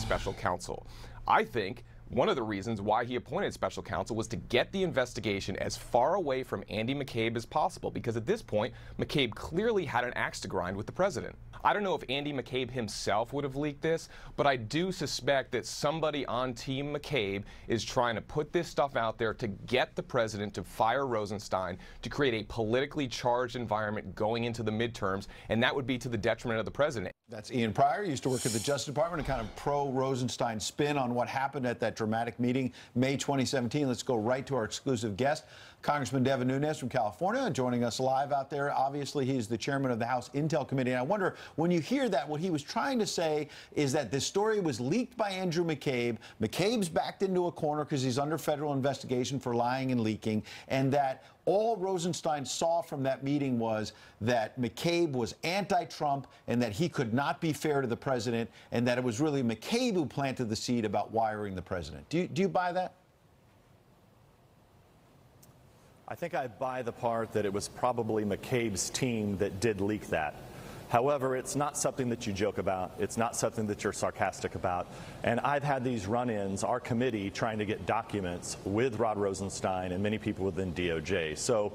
special counsel. I think one of the reasons why he appointed special counsel was to get the investigation as far away from Andy McCabe as possible, because at this point, McCabe clearly had an axe to grind with the president. I don't know if Andy McCabe himself would have leaked this, but I do suspect that somebody on Team McCabe is trying to put this stuff out there to get the president to fire Rosenstein, to create a politically charged environment going into the midterms, and that would be to the detriment of the president. That's Ian Pryor, used to work at the Justice Department, a kind of pro-Rosenstein spin on what happened at that dramatic meeting, May 2017. Let's go right to our exclusive guest, Congressman Devin Nunes from California, joining us live out there. Obviously, he's the chairman of the House Intel Committee. And I wonder, when you hear that, what he was trying to say is that this story was leaked by Andrew McCabe. McCabe's backed into a corner because he's under federal investigation for lying and leaking, and that all Rosenstein saw from that meeting was that McCabe was anti-Trump and that he could not be fair to the president, and that it was really McCabe who planted the seed about wiring the president. Do you buy that? I think I buy the part that it was probably McCabe's team that did leak that. However, it's not something that you joke about. It's not something that you're sarcastic about. And I've had these run-ins, our committee, trying to get documents with Rod Rosenstein and many people within DOJ. So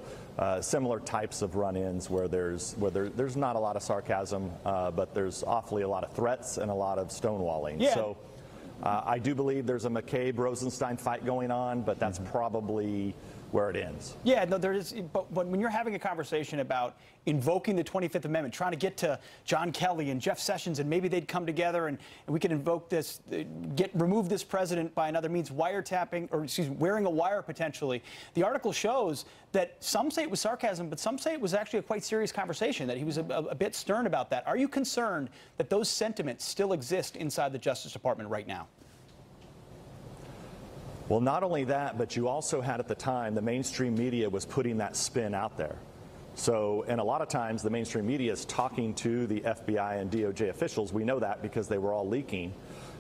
similar types of run-ins where there's not a lot of sarcasm, but there's awfully a lot of threats and a lot of stonewalling. Yeah. So I do believe there's a McCabe-Rosenstein fight going on, but that's probably where it ends. Yeah, no, there is. But when you're having a conversation about invoking the 25th Amendment, trying to get to John Kelly and Jeff Sessions, and maybe they'd come together and we could invoke this, remove this president by another means, wiretapping, or excuse me, wearing a wire potentially. The article shows that some say it was sarcasm, but some say it was actually a quite serious conversation, that he was a bit stern about that. Are you concerned that those sentiments still exist inside the Justice Department right now? Well, not only that, but you also had at the time, the mainstream media was putting that spin out there. So, and a lot of times the mainstream media is talking to the FBI and DOJ officials. We know that because they were all leaking.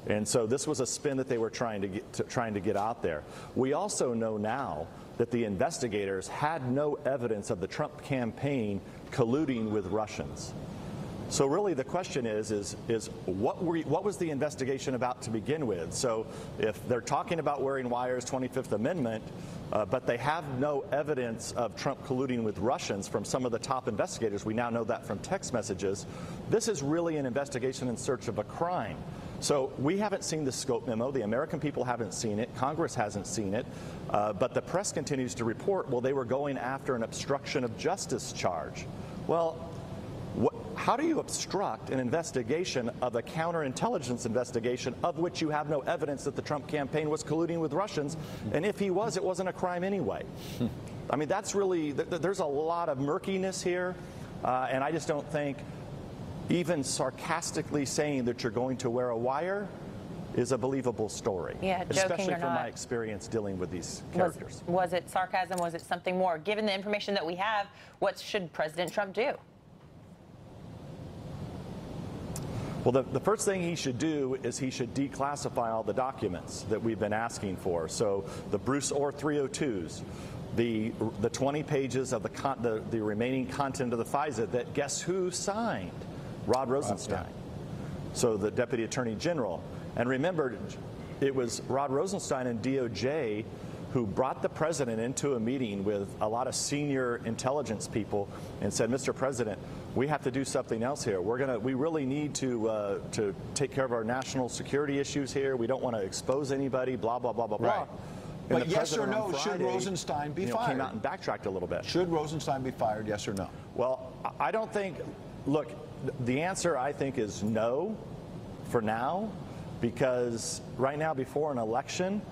And so this was a spin that they were trying to get out there. We also know now that the investigators had no evidence of the Trump campaign colluding with Russians. So really the question is what was the investigation about to begin with? So if they're talking about wearing wires, 25th Amendment, but they have no evidence of Trump colluding with Russians from some of the top investigators, we now know that from text messages, this is really an investigation in search of a crime. So we haven't seen the scope memo. The American people haven't seen it. Congress hasn't seen it. But the press continues to report, well, they were going after an obstruction of justice charge. Well, how do you obstruct an investigation of a counterintelligence investigation of which you have no evidence that the Trump campaign was colluding with Russians? And if he was, it wasn't a crime anyway. I mean, that's really, there's a lot of murkiness here. And I just don't think even sarcastically saying that you're going to wear a wire is a believable story. Yeah, especially from my experience dealing with these characters. Was it sarcasm? Was it something more? Given the information that we have, what should President Trump do? Well, the first thing he should do is he should declassify all the documents that we've been asking for. So the Bruce Orr 302s, the 20 pages of the remaining content of the FISA that guess who signed? Rod Rosenstein. So the Deputy Attorney General. And remember, it was Rod Rosenstein and DOJ who brought the president into a meeting with a lot of senior intelligence people and said, Mr. President, we have to do something else here. We really need to take care of our national security issues here. We don't want to expose anybody, blah, blah, blah, blah, blah. But yes or no, should Rosenstein be fired? Came out and backtracked a little bit. Should Rosenstein be fired, yes or no? Well, I don't think, look, the answer I think is no for now, because right now before an election,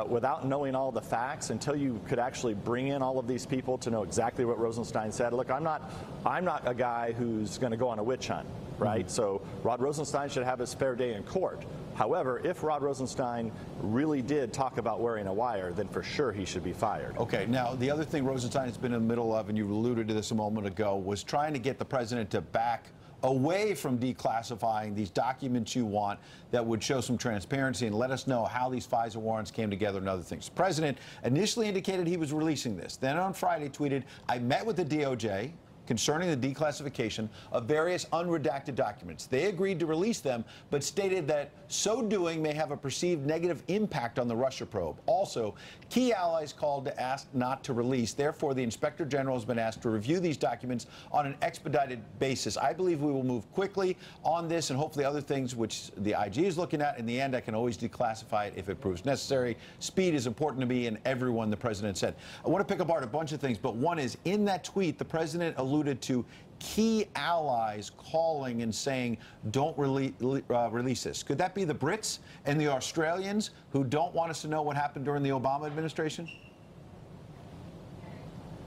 without knowing all the facts, until you could actually bring in all of these people to know exactly what Rosenstein said. Look, I'm not a guy who's going to go on a witch hunt, right? So Rod Rosenstein should have his fair day in court. However, if Rod Rosenstein really did talk about wearing a wire, then for sure he should be fired. Okay, now the other thing Rosenstein has been in the middle of, and you alluded to this a moment ago, was trying to get the president to back away from declassifying these documents you want that would show some transparency and let us know how these FISA warrants came together and other things. The president initially indicated he was releasing this. Then on Friday tweeted, I met with the DOJ. concerning the declassification of various unredacted documents. They agreed to release them, but stated that so doing may have a perceived negative impact on the Russia probe. Also, key allies called to ask not to release. Therefore, the Inspector General has been asked to review these documents on an expedited basis. I believe we will move quickly on this and hopefully other things which the IG is looking at. In the end, I can always declassify it if it proves necessary. Speed is important to me and everyone, the president said. I want to pick apart a bunch of things, but one is, in that tweet, the president alluded to key allies calling and saying, don't release this. Could that be the Brits and the Australians who don't want us to know what happened during the Obama administration?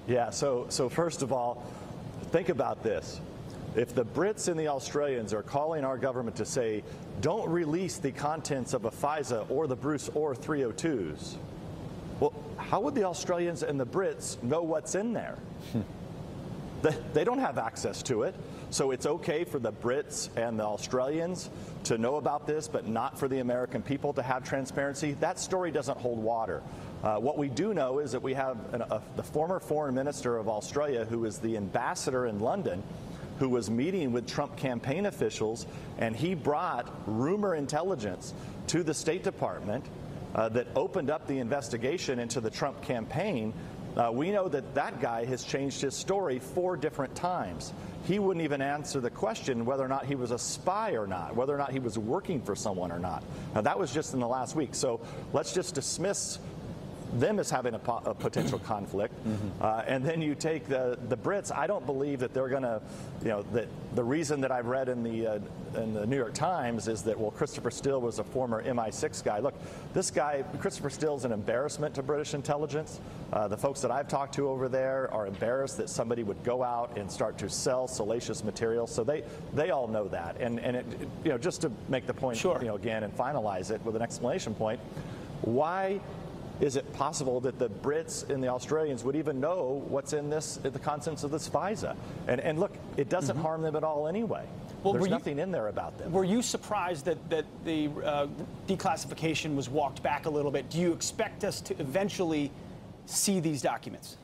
Yeah, so first of all, think about this. If the Brits and the Australians are calling our government to say, don't release the contents of a FISA or the Bruce Orr 302s, well, how would the Australians and the Brits know what's in there? They don't have access to it. So it's okay for the Brits and the Australians to know about this, but not for the American people to have transparency. That story doesn't hold water. What we do know is that we have the former foreign minister of Australia, who is the ambassador in London, who was meeting with Trump campaign officials, and he brought rumor intelligence to the State Department that opened up the investigation into the Trump campaign. We know that that guy has changed his story 4 different times. He wouldn't even answer the question whether or not he was a spy or not, whether or not he was working for someone or not. Now, that was just in the last week. So let's just dismiss them as having a potential conflict. And then you take the Brits. I don't believe that they're going to, that the reason that I've read in the New York Times is that, well, Christopher Steele was a former MI6 guy. Look, this guy, Christopher Steele, is an embarrassment to British intelligence. The folks that I've talked to over there are embarrassed that somebody would go out and start to sell salacious material. So they all know that. And it, just to make the point, sure, again, and finalize it with an explanation point, why is it possible that the Brits and the Australians would even know what's in the contents of this FISA? And look, it doesn't harm them at all anyway. Well, there's nothing in there about them. Were you surprised that the declassification was walked back a little bit? Do you expect us to eventually see these documents?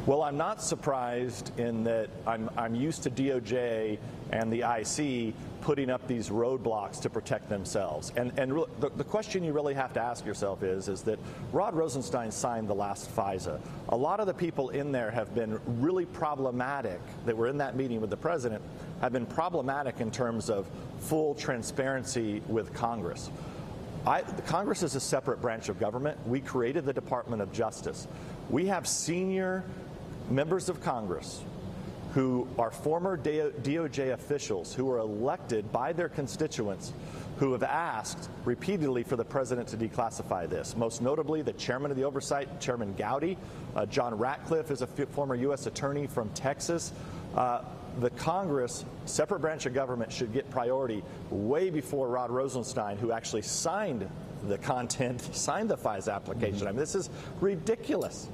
Well, I'm not surprised in that I'm used to DOJ and the IC putting up these roadblocks to protect themselves. And the question you really have to ask yourself is that Rod Rosenstein signed the last FISA. A lot of the people in there have been really problematic that were in that meeting with the president, have been problematic in terms of full transparency with Congress. Congress is a separate branch of government. We created the Department of Justice. We have senior members of Congress who are former DOJ officials who were elected by their constituents who have asked repeatedly for the president to declassify this. Most notably, the chairman of the oversight, Chairman Gowdy. John Ratcliffe is a former U.S. attorney from Texas. The Congress, separate branch of government, should get priority way before Rod Rosenstein, who actually signed the content, signed the FISA application. I mean, this is ridiculous.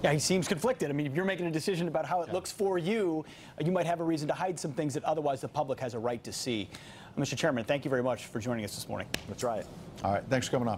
Yeah, he seems conflicted. I mean, if you're making a decision about how it looks for you, you might have a reason to hide some things that otherwise the public has a right to see. Mr. Chairman, thank you very much for joining us this morning. That's right. All right, thanks for coming on.